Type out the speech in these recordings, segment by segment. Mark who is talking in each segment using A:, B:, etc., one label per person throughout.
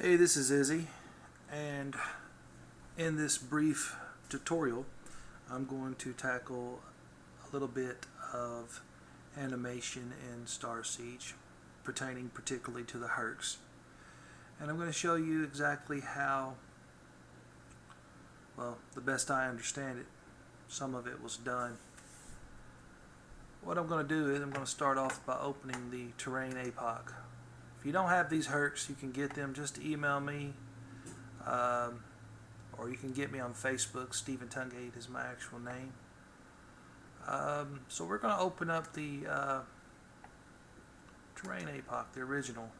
A: Hey, this is Izzy, and in this brief tutorial I'm going to tackle a little bit of animation in starsiege pertaining particularly to the hercs, and I'm going to show you exactly how, well, the best I understand it, some of it was done. What I'm going to do is I'm going to start off by opening the terrain APOC. If you don't have these hercs, you can get them. Just email me, or you can get me on Facebook. Stephen Tungate is my actual name. So we're going to open up the terrain APOC, the original,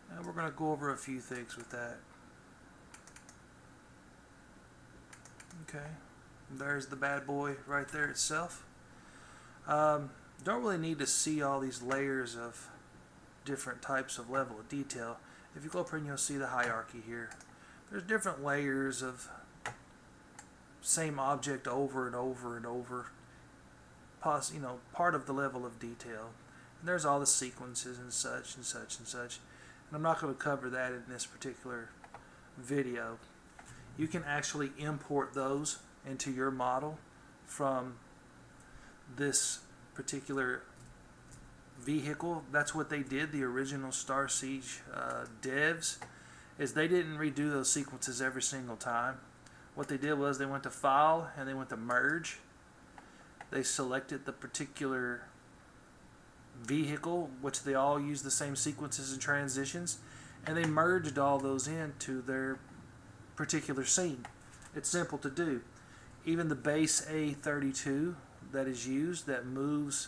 A: and we're going to go over a few things with that. Okay, there's the bad boy right there itself. Don't really need to see all these layers of different types of level of detail. If you go up here and you'll see the hierarchy here. There's different layers of same object over and over and over. Part of the level of detail. And there's all the sequences and such and such and such. And I'm not going to cover that in this particular video. You can actually import those into your model from this particular vehicle. That's what they did. The original starsiege devs is they didn't redo those sequences every single time. What they did was they went to file and they went to merge. They selected the particular vehicle, which they all use the same sequences and transitions, and they merged all those into their particular scene. It's simple to do. Even the base A32 that is used, that moves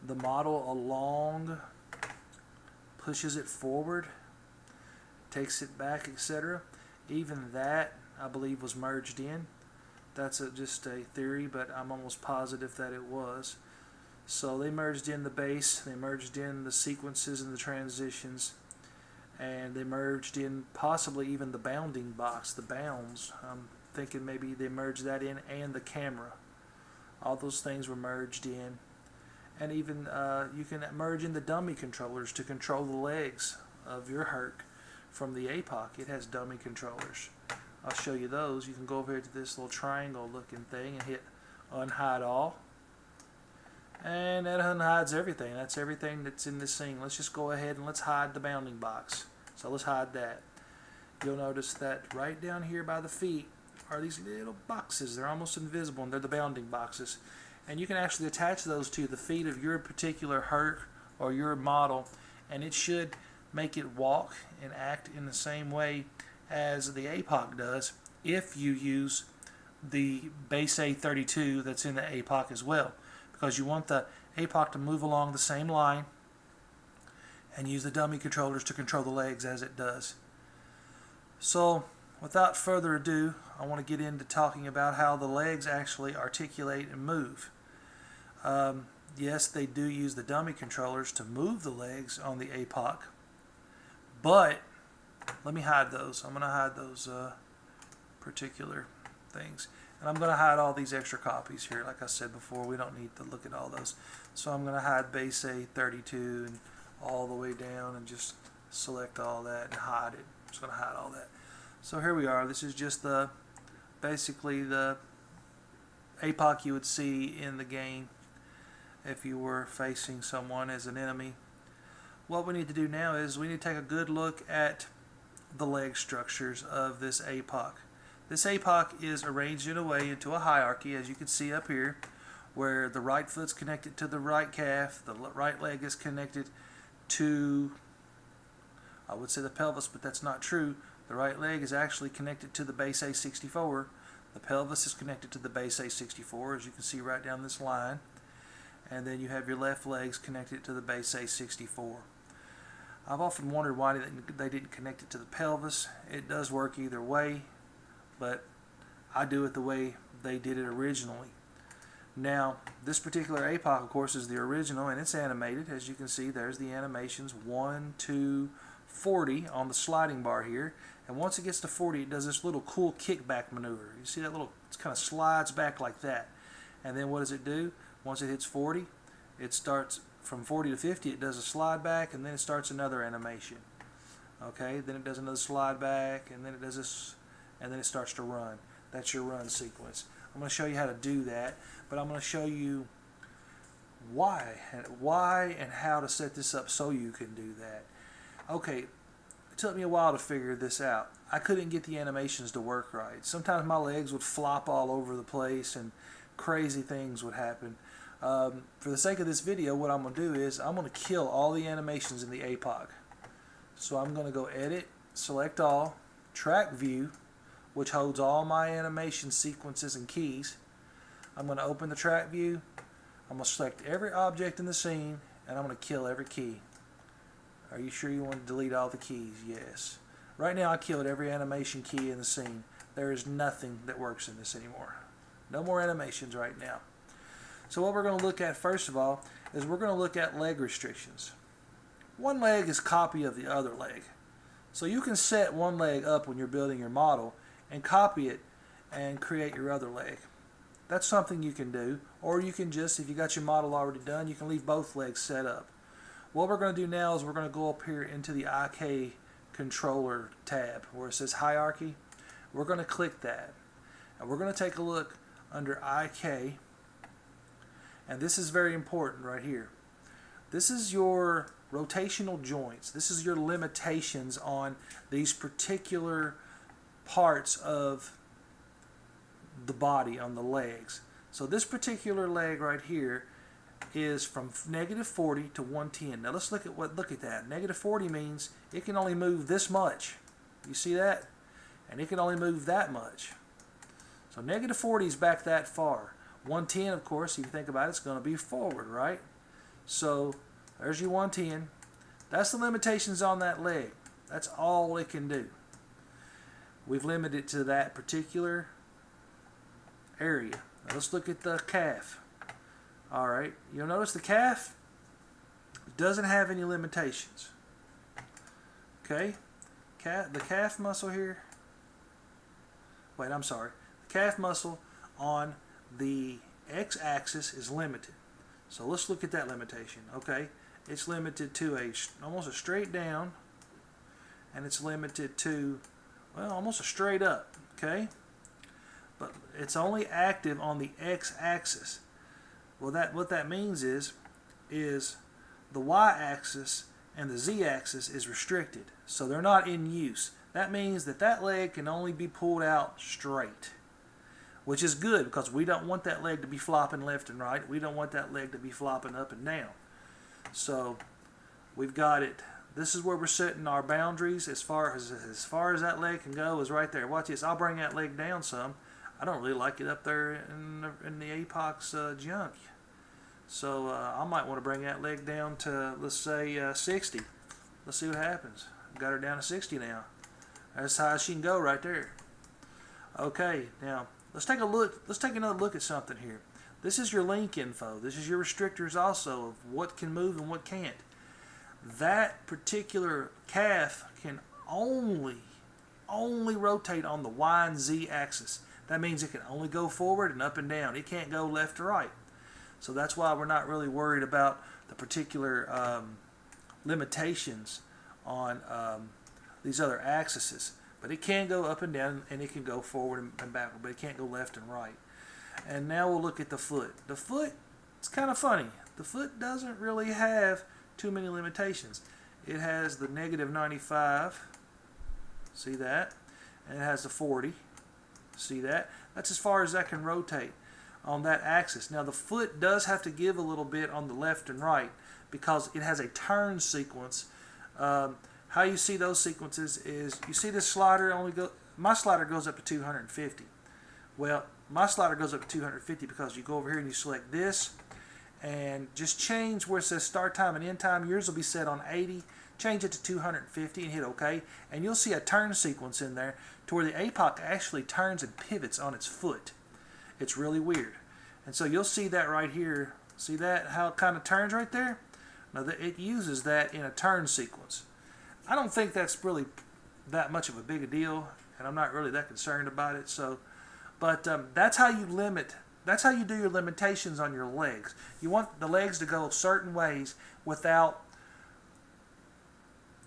A: the model along, pushes it forward, takes it back, etc. Even that, I believe, was merged in. That's just a theory, but I'm almost positive that it was. So they merged in the base, they merged in the sequences and the transitions, and they merged in possibly even the bounding box, the bounds. I'm thinking maybe they merged that in, and the camera. All those things were merged in. And even you can merge in the dummy controllers to control the legs of your herc from the APOC. It has dummy controllers. I'll show you those. You can go over here to this little triangle looking thing and hit unhide all. And that unhides everything. That's everything that's in this scene. Let's just go ahead and let's hide the bounding box. So let's hide that. You'll notice that right down here by the feet are these little boxes. They're almost invisible, and they're the bounding boxes. And you can actually attach those to the feet of your particular herc or your model, and it should make it walk and act in the same way as the APOC does if you use the base A32 that's in the APOC as well, because you want the APOC to move along the same line and use the dummy controllers to control the legs as it does. So without further ado, I want to get into talking about how the legs actually articulate and move. Yes, they do use the dummy controllers to move the legs on the APOC, but let me hide those. I'm going to hide those particular things. And I'm going to hide all these extra copies here. Like I said before, we don't need to look at all those. So I'm going to hide base A32 and all the way down and just select all that and hide it. I'm just going to hide all that. So here we are. This is just basically the APOC you would see in the game if you were facing someone as an enemy. What we need to do now is we need to take a good look at the leg structures of this APOC. This APOC is arranged in a way into a hierarchy, as you can see up here, where the right foot's connected to the right calf, the right leg is connected to, I would say, the pelvis, but that's not true. The right leg is actually connected to the base A64. The pelvis is connected to the base A64, as you can see right down this line. And then you have your left legs connected to the base A64. I've often wondered why they didn't connect it to the pelvis. It does work either way, but I do it the way they did it originally. Now, this particular APOC, of course, is the original, and it's animated. As you can see, there's the animations 1, 2, 40 on the sliding bar here. And once it gets to 40, it does this little cool kickback maneuver. You see that little, it kind of slides back like that. And then what does it do? Once it hits 40, it starts from 40 to 50, it does a slide back, and then it starts another animation. Okay, then it does another slide back, and then it does this, and then it starts to run. That's your run sequence. I'm going to show you how to do that, but I'm going to show you why and how to set this up so you can do that. Okay, it took me a while to figure this out. I couldn't get the animations to work right. Sometimes my legs would flop all over the place and crazy things would happen. For the sake of this video, what I'm going to do is I'm going to kill all the animations in the APOC. So I'm going to go Edit, Select All, Track View, which holds all my animation sequences and keys. I'm going to open the track view. I'm going to select every object in the scene, and I'm going to kill every key. Are you sure you want to delete all the keys? Yes. Right now I killed every animation key in the scene. There is nothing that works in this anymore. No more animations right now. So what we're going to look at first of all is we're going to look at leg restrictions. One leg is a copy of the other leg. So you can set one leg up when you're building your model and copy it and create your other leg. That's something you can do, or you can just, if you got your model already done, you can leave both legs set up. What we're going to do now is we're going to go up here into the IK controller tab where it says hierarchy. We're going to click that, and we're going to take a look under IK, and this is very important right here. This is your rotational joints. This is your limitations on these particular parts of the body, on the legs. So this particular leg right here is from -40 to 110. Now let's look at that. -40 means it can only move this much. You see that? And it can only move that much. So -40 is back that far. 110, of course, if you think about it, it's going to be forward, right? So there's your 110. That's the limitations on that leg. That's all it can do. We've limited it to that particular area. Now let's look at the calf. Alright, you'll notice the calf doesn't have any limitations. Okay? The calf muscle here. Wait, I'm sorry. The calf muscle on the x-axis is limited. So let's look at that limitation. Okay? It's limited to almost a straight down, and it's limited to, well, almost a straight up. Okay? But it's only active on the x-axis. Well, what that means is the y-axis and the z-axis is restricted, so they're not in use. That means that leg can only be pulled out straight, which is good because we don't want that leg to be flopping left and right. We don't want that leg to be flopping up and down. So we've got it. This is where we're setting our boundaries as far as that leg can go is right there. Watch this. I'll bring that leg down some. I don't really like it up there in the APOC's junk. So I might want to bring that leg down to, let's say, 60. Let's see what happens. Got her down to 60 now. That's how she can go right there. Okay, now let's take a look. Let's take another look at something here. This is your link info. This is your restrictors also of what can move and what can't. That particular calf can only rotate on the Y and Z axis. That means it can only go forward and up and down. It can't go left or right. So that's why we're not really worried about the particular limitations on these other axes. But it can go up and down, and it can go forward and backward, but it can't go left and right. And now we'll look at the foot. The foot, it's kind of funny. The foot doesn't really have too many limitations. It has the -95, see that? And it has the 40, see that? That's as far as that can rotate on that axis. Now the foot does have to give a little bit on the left and right because it has a turn sequence. How you see those sequences is, you see this slider my slider goes up to 250. Well, my slider goes up to 250 because you go over here and you select this and just change where it says start time and end time. Yours will be set on 80. Change it to 250 and hit OK. And you'll see a turn sequence in there to where the APOC actually turns and pivots on its foot. It's really weird. And so you'll see that right here. See that, how it kind of turns right there? Now it uses that in a turn sequence. I don't think that's really that much of a big a deal, and I'm not really that concerned about it. So, but that's how you limit. That's how you do your limitations on your legs. You want the legs to go certain ways without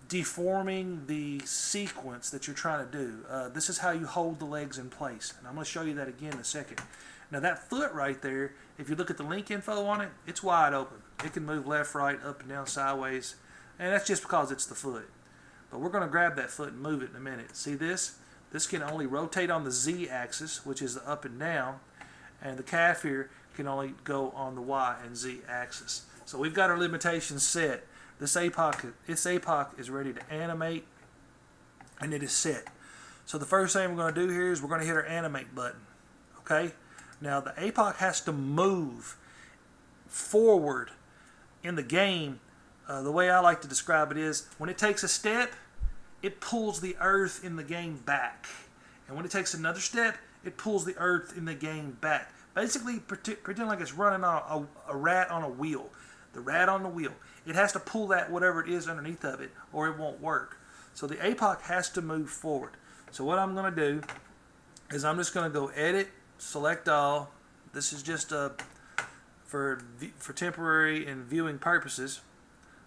A: deforming the sequence that you're trying to do. This is how you hold the legs in place, and I'm going to show you that again in a second. Now that foot right there, if you look at the link info on it, it's wide open. It can move left, right, up and down, sideways, and that's just because it's the foot. But we're going to grab that foot and move it in a minute. See this? This can only rotate on the Z axis, which is the up and down, and the calf here can only go on the Y and Z axis. So we've got our limitations set. This APOC is ready to animate, and it is set. So the first thing we're going to do here is we're going to hit our animate button. Okay? Now the APOC has to move forward in the game. The way I like to describe it is when it takes a step, it pulls the earth in the game back. And when it takes another step, it pulls the earth in the game back. Basically, pretend like it's running on a rat on a wheel. The rat on the wheel. It has to pull that whatever it is underneath of it, or it won't work. So the APOC has to move forward. So what I'm going to do is I'm just going to go edit, select all. This is just for temporary and viewing purposes.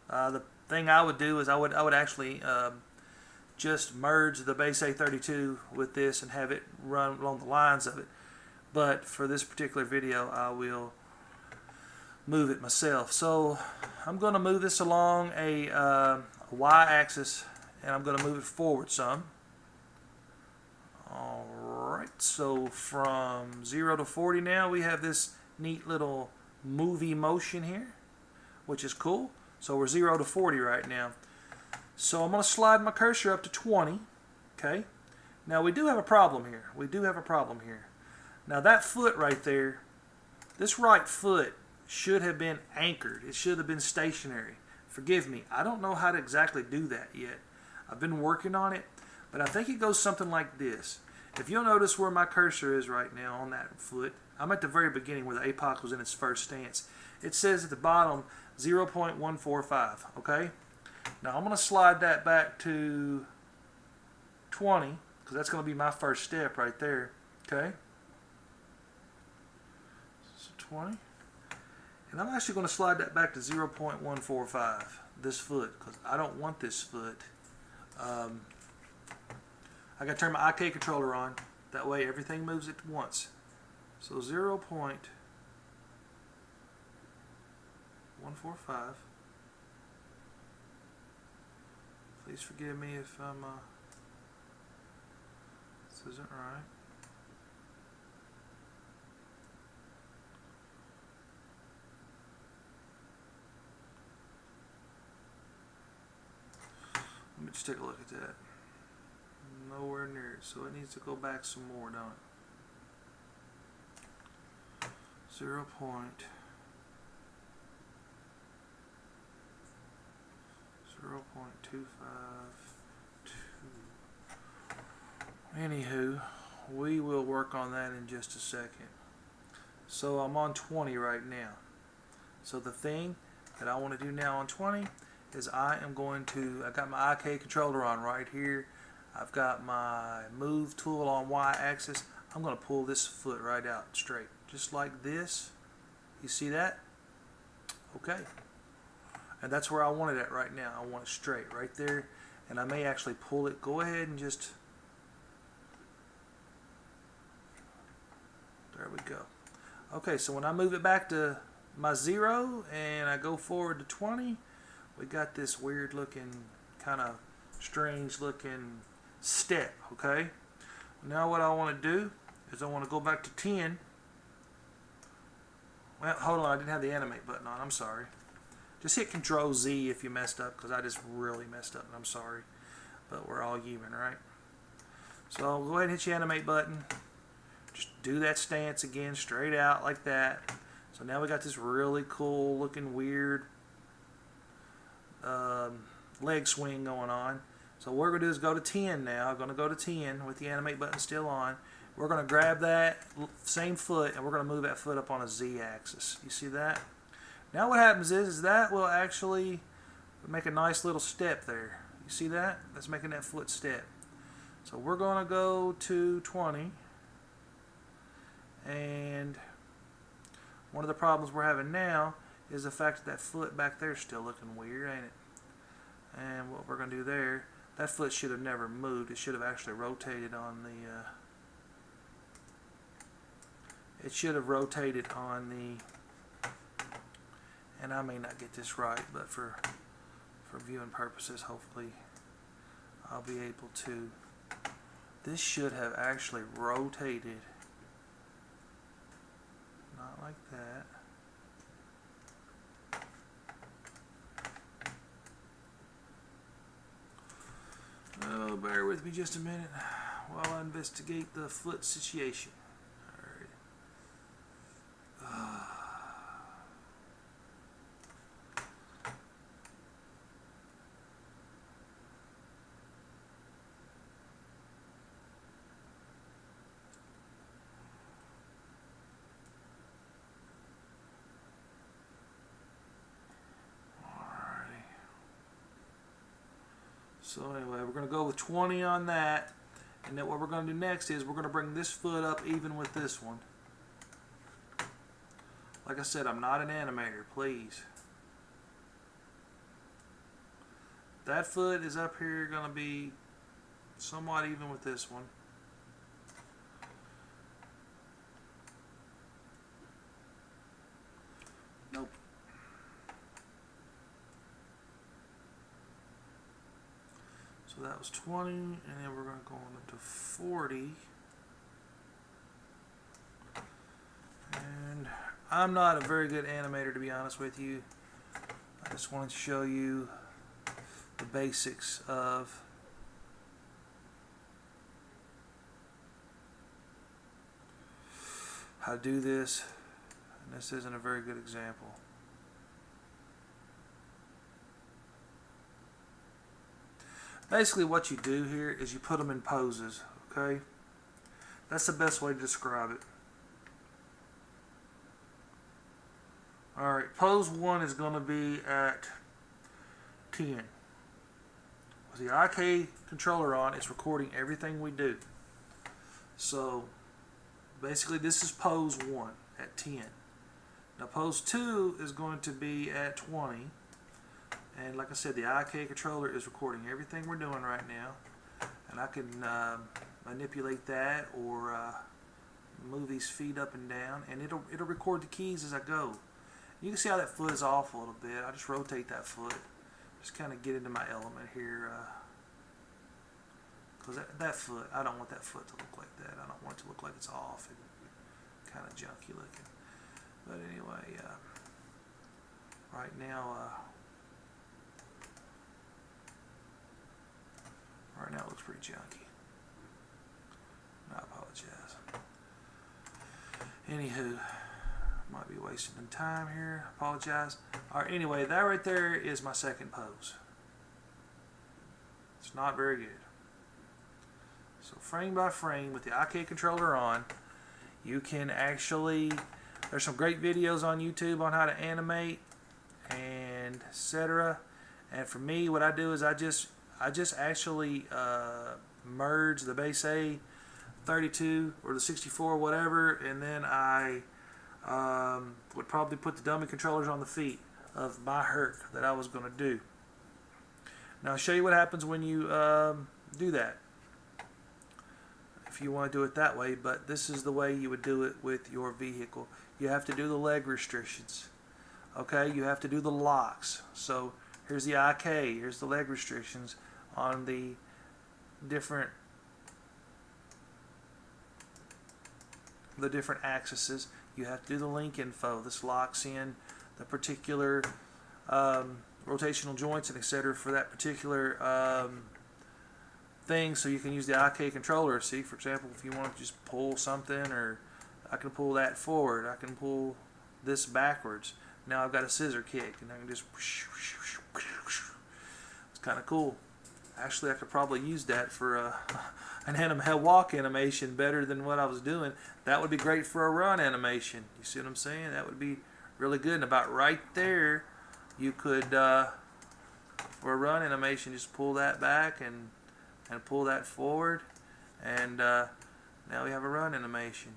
A: The thing I would do is I would actually just merge the base A32 with this and have it run along the lines of it. But for this particular video, I will move it myself. So I'm going to move this along a y-axis, and I'm going to move it forward some. Alright, so from 0 to 40 now, we have this neat little movie motion here, which is cool. So we're 0 to 40 right now. So I'm going to slide my cursor up to 20. Okay. Now we do have a problem here. Now that foot right there, this right foot should have been anchored. It should have been stationary. Forgive me, I don't know how to exactly do that yet. I've been working on it, but I think it goes something like this. If you'll notice where my cursor is right now on that foot, I'm at the very beginning where the APOC was in its first stance. It says at the bottom 0.145, okay? Now I'm going to slide that back to 20, because that's going to be my first step right there, okay? So 20. And I'm actually going to slide that back to 0.145, this foot, because I don't want this foot. I got to turn my IK controller on. That way everything moves at once. So 0.145. Please forgive me if this isn't right. Let me just take a look at that. Nowhere near it, so it needs to go back some more, don't it? 0.0.2. Anywho, we will work on that in just a second. So I'm on 20 right now. So the thing that I want to do now on 20 is I got my IK controller on right here. I've got my move tool on Y-axis. I'm going to pull this foot right out straight, just like this. You see that? Okay. And that's where I want it at right now. I want it straight right there. And I may actually pull it. Go ahead and just... There we go. Okay, so when I move it back to my 0 and I go forward to 20, we got this weird looking, kind of strange looking step, okay? Now what I want to do is I want to go back to 10. Well, hold on, I didn't have the animate button on, I'm sorry. Just hit Control Z if you messed up, because I just really messed up and I'm sorry. But we're all human, right? So I'll go ahead and hit your animate button. Just do that stance again, straight out like that. So now we got this really cool looking weird leg swing going on. So what we're going to do is go to 10 now. I'm going to go to 10 with the animate button still on. We're going to grab that same foot and we're going to move that foot up on a Z axis. You see that? Now what happens is that will actually make a nice little step there. You see that? That's making that foot step. So we're going to go to 20. And one of the problems we're having now is the fact that foot back there is still looking weird, ain't it? And what we're going to do there, that foot should have never moved. It should have actually rotated on the and I may not get this right, but for viewing purposes, hopefully I'll be able to. This should have actually rotated, not like that. Oh, bear with me just a minute while I investigate the foot situation. So anyway, we're going to go with 20 on that, and then what we're going to do next is we're going to bring this foot up even with this one. Like I said, I'm not an animator, please. That foot is up here going to be somewhat even with this one. Nope. So that was 20, and then we're going to go on up to 40. And I'm not a very good animator, to be honest with you. I just wanted to show you the basics of how to do this, and this isn't a very good example. Basically what you do here is you put them in poses, okay? That's the best way to describe it. Alright, pose 1 is going to be at 10. With the IK controller on, it's recording everything we do. So, basically this is pose 1 at 10. Now pose 2 is going to be at 20. And like I said, the IK controller is recording everything we're doing right now. And I can manipulate that or move these feet up and down, and it'll record the keys as I go. You can see how that foot is off a little bit. I just rotate that foot. Just kind of get into my element here. Because that foot, I don't want that foot to look like that. I don't want it to look like it's off and kind of junky looking. But anyway, right now, it looks pretty junky. I apologize. Anywho, might be wasting some time here. Apologize. Alright, anyway, that right there is my second pose. It's not very good. So frame by frame with the IK controller on, you can actually, there's some great videos on YouTube on how to animate and etc. And for me, what I do is I just actually merge the base A 32 or the 64, whatever, and then I would probably put the dummy controllers on the feet of my herc that I was going to do. Now I'll show you what happens when you do that, if you want to do it that way, but this is the way you would do it with your vehicle. You have to do the leg restrictions. Okay, you have to do the locks. So here's the IK, here's the leg restrictions on the different axes. You have to do the link info. This locks in the particular rotational joints and etc. for that particular thing, so you can use the IK controller. See, for example, if you want to just pull something, or I can pull that forward, I can pull this backwards. Now I've got a scissor kick, and I can just, it's kind of cool. Actually, I could probably use that for an walk animation better than what I was doing. That would be great for a run animation. You see what I'm saying? That would be really good. And about right there, you could, for a run animation, just pull that back and pull that forward, and now we have a run animation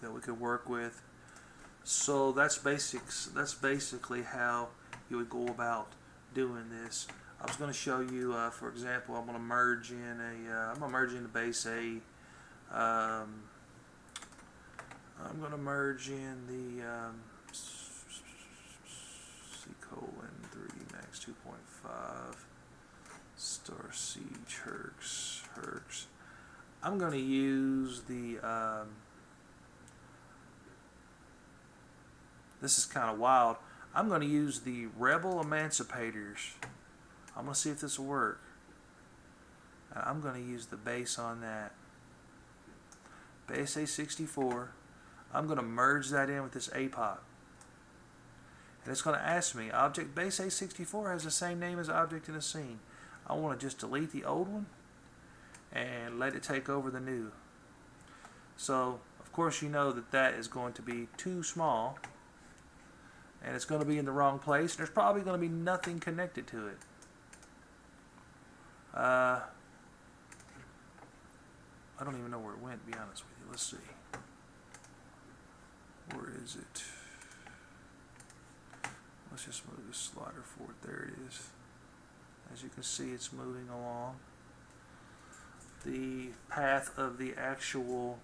A: that we could work with. So that's basics. That's basically how you would go about doing this. I was going to show you, for example, I'm going to merge in the base A. I'm going to merge in the C:3 max 2.5 starsiege hercs. I'm going to use the this is kind of wild. I'm going to use the rebel emancipators. I'm going to see if this will work. I'm going to use the base on that. Base A64. I'm going to merge that in with this APOC. And it's going to ask me, object base A64 has the same name as object in the scene. I want to just delete the old one and let it take over the new. So, of course, you know that that is going to be too small. And it's going to be in the wrong place. There's probably going to be nothing connected to it. I don't even know where it went, to be honest with you. Let's see. Where is it? Let's just move the slider forward. There it is. As you can see, it's moving along the path of the actual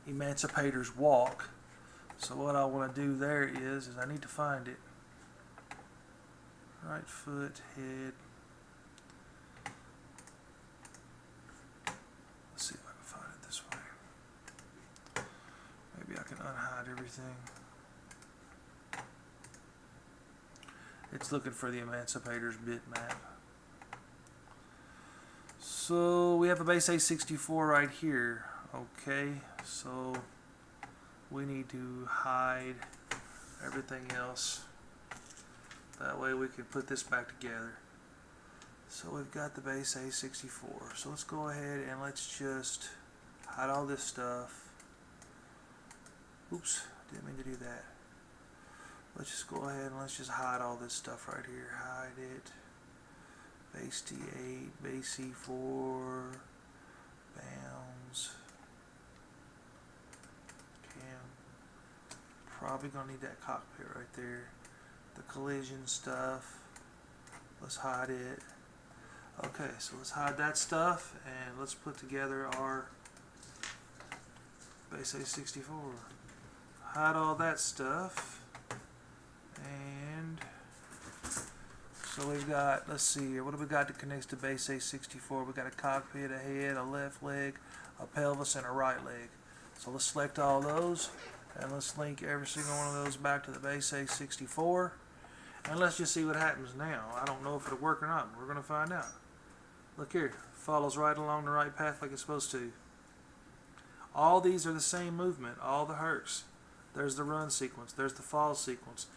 A: emancipators walk. So what I want to do there is I need to find it. Right foot, head. Let's see if I can find it this way. Maybe I can unhide everything. It's looking for the emancipators bitmap. So we have a base A64 right here. Okay, so we need to hide everything else. That way we can put this back together. So we've got the base A64. So let's go ahead and let's just hide all this stuff. Oops, didn't mean to do that. Let's just go ahead and let's just hide all this stuff right here. Hide it. Base T8, base C4, bounds. Probably gonna need that cockpit right there. The collision stuff. Let's hide it. Okay, so let's hide that stuff and let's put together our base A64. Hide all that stuff. And so we've got, let's see here, what have we got that connects to base A64? We've got a cockpit, a head, a left leg, a pelvis, and a right leg. So let's select all those. And let's link every single one of those back to the base A64. And let's just see what happens now. I don't know if it'll work or not. We're going to find out. Look here. Follows right along the right path like it's supposed to. All these are the same movement. All the hercs. There's the run sequence. There's the fall sequence.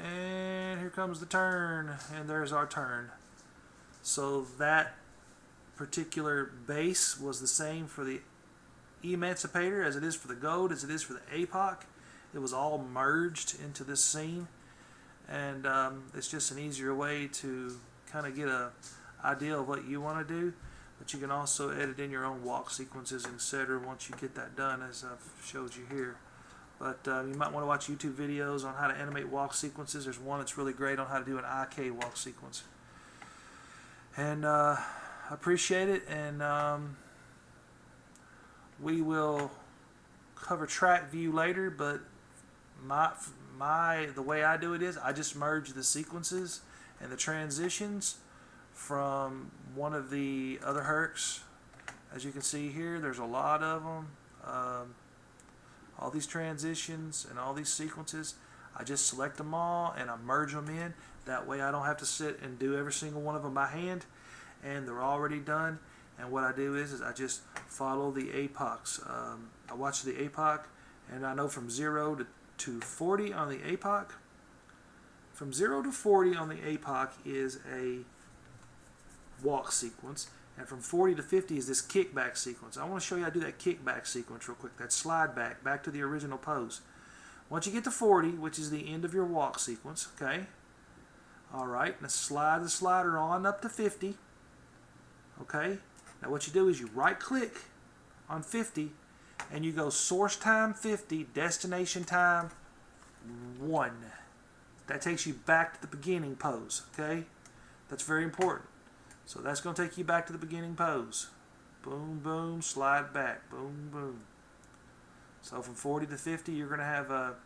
A: And here comes the turn. And there's our turn. So that particular base was the same for the Emancipator as it is for the Gold, as it is for the APOC. It was all merged into this scene, and it's just an easier way to kind of get an idea of what you want to do, but you can also edit in your own walk sequences, etc. once you get that done, as I've showed you here. But you might want to watch YouTube videos on how to animate walk sequences. There's one that's really great on how to do an IK walk sequence. And I appreciate it, and we will cover track view later, but the way I do it is I just merge the sequences and the transitions from one of the other hercs. As you can see here, there's a lot of them. All these transitions and all these sequences, I just select them all and I merge them in. That way I don't have to sit and do every single one of them by hand, and they're already done. And what I do is I just follow the APOCs. I watch the APOC, and I know from 0 to 40 on the APOC. From 0 to 40 on the APOC is a walk sequence, and from 40 to 50 is this kickback sequence. I want to show you how to do that kickback sequence real quick, that slide back to the original pose. Once you get to 40, which is the end of your walk sequence, okay? Alright, now slide the slider on up to 50, okay? Now what you do is you right click on 50 and you go source time 50, destination time 1. that takes you back to the beginning pose, okay? That's very important. So that's going to take you back to the beginning pose. Boom, boom, slide back, boom, boom. So from 40 to 50, you're going to have a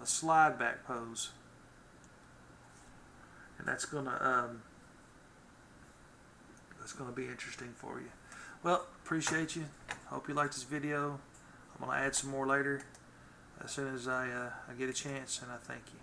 A: slide back pose. And that's going to be interesting for you. Well, appreciate you. Hope you liked this video. I'm going to add some more later as soon as I get a chance, and I thank you.